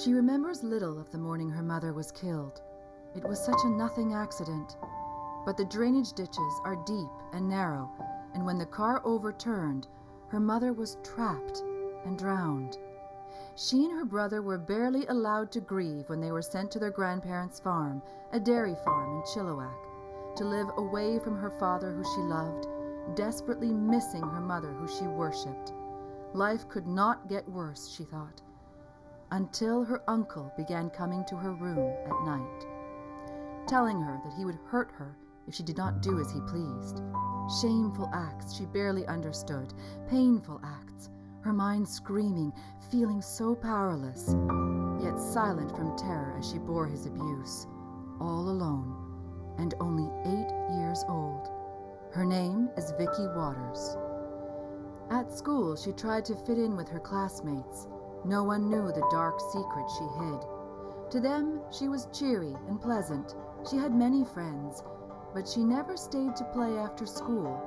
She remembers little of the morning her mother was killed. It was such a nothing accident. But the drainage ditches are deep and narrow, and when the car overturned, her mother was trapped and drowned. She and her brother were barely allowed to grieve when they were sent to their grandparents' farm, a dairy farm in Chilliwack, to live away from her father who she loved, desperately missing her mother who she worshipped. Life could not get worse, she thought, until her uncle began coming to her room at night, telling her that he would hurt her if she did not do as he pleased. Shameful acts she barely understood, painful acts, her mind screaming, feeling so powerless, yet silent from terror as she bore his abuse, all alone, and only 8 years old. Her name is Vicky Waters. At school, she tried to fit in with her classmates. No one knew the dark secret she hid. To them, she was cheery and pleasant. She had many friends, but she never stayed to play after school,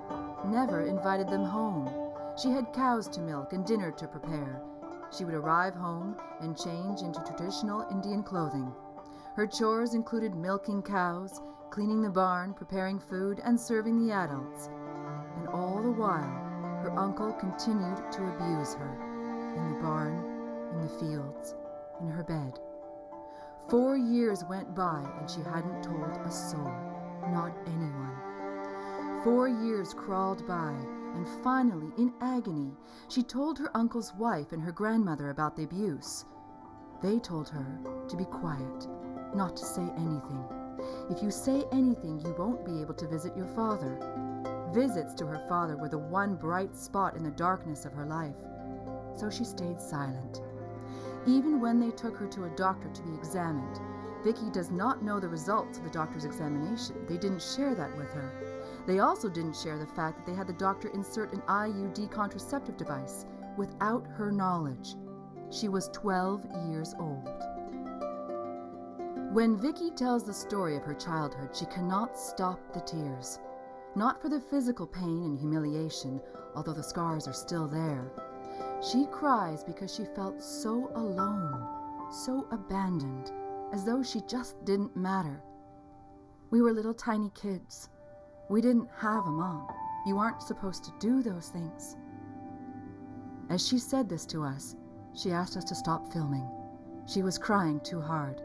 never invited them home. She had cows to milk and dinner to prepare. She would arrive home and change into traditional Indian clothing. Her chores included milking cows, cleaning the barn, preparing food, and serving the adults. And all the while, her uncle continued to abuse her, in the barn, in the fields, in her bed. 4 years went by and she hadn't told a soul, not anyone. 4 years crawled by, and finally, in agony, she told her uncle's wife and her grandmother about the abuse. They told her to be quiet, not to say anything. If you say anything, you won't be able to visit your father. Visits to her father were the one bright spot in the darkness of her life. So she stayed silent. Even when they took her to a doctor to be examined, Vicky does not know the results of the doctor's examination. They didn't share that with her. They also didn't share the fact that they had the doctor insert an IUD contraceptive device without her knowledge. She was 12 years old. When Vicky tells the story of her childhood, she cannot stop the tears. Not for the physical pain and humiliation, although the scars are still there. She cries because she felt so alone, so abandoned, as though she just didn't matter. We were little tiny kids. We didn't have a mom. You aren't supposed to do those things. As she said this to us, she asked us to stop filming. She was crying too hard.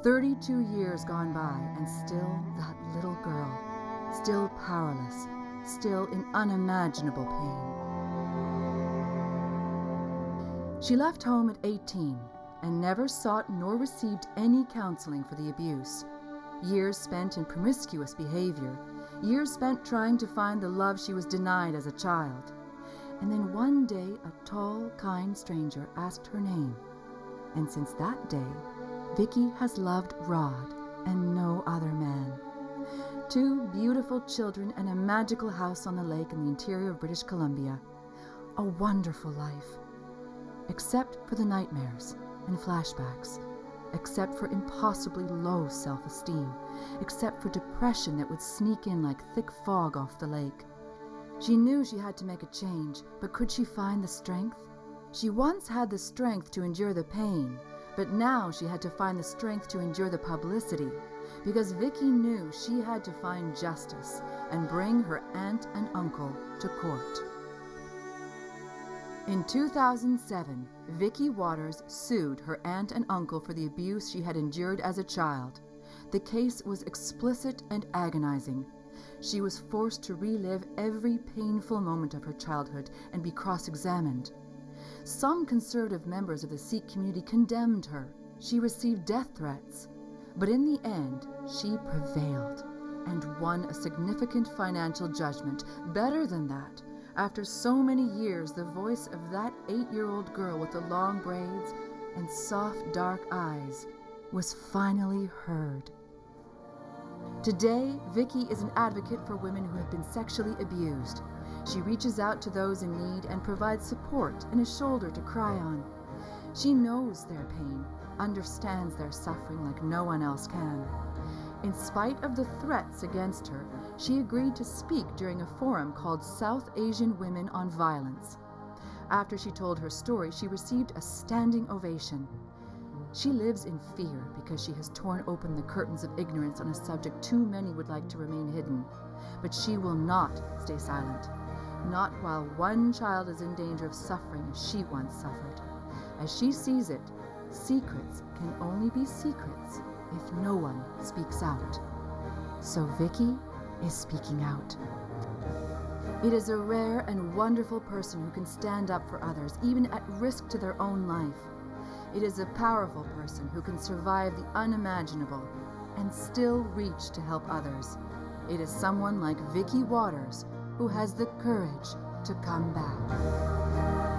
32 years gone by, and still that little girl, still powerless, still in unimaginable pain. She left home at 18 and never sought nor received any counseling for the abuse. Years spent in promiscuous behavior, years spent trying to find the love she was denied as a child. And then one day, a tall, kind stranger asked her name. And since that day, Vicky has loved Rod and no other man. 2 beautiful children and a magical house on the lake in the interior of British Columbia. A wonderful life. Except for the nightmares and flashbacks. Except for impossibly low self-esteem. Except for depression that would sneak in like thick fog off the lake. She knew she had to make a change, but could she find the strength? She once had the strength to endure the pain, but now she had to find the strength to endure the publicity, because Vicky knew she had to find justice and bring her aunt and uncle to court. In 2007, Vicky Waters sued her aunt and uncle for the abuse she had endured as a child. The case was explicit and agonizing. She was forced to relive every painful moment of her childhood and be cross-examined. Some conservative members of the Sikh community condemned her. She received death threats. But in the end, she prevailed and won a significant financial judgment. Better than that, after so many years, the voice of that 8-year-old girl with the long braids and soft, dark eyes was finally heard. Today, Vicky is an advocate for women who have been sexually abused. She reaches out to those in need and provides support and a shoulder to cry on. She knows their pain, understands their suffering like no one else can. In spite of the threats against her, she agreed to speak during a forum called South Asian Women on Violence. After she told her story, she received a standing ovation. She lives in fear because she has torn open the curtains of ignorance on a subject too many would like to remain hidden. But she will not stay silent, not while one child is in danger of suffering as she once suffered. As she sees it, secrets can only be secrets if no one speaks out. So Vicky is speaking out. It is a rare and wonderful person who can stand up for others, even at risk to their own life. It is a powerful person who can survive the unimaginable and still reach to help others. It is someone like Vicky Waters who has the courage to come back.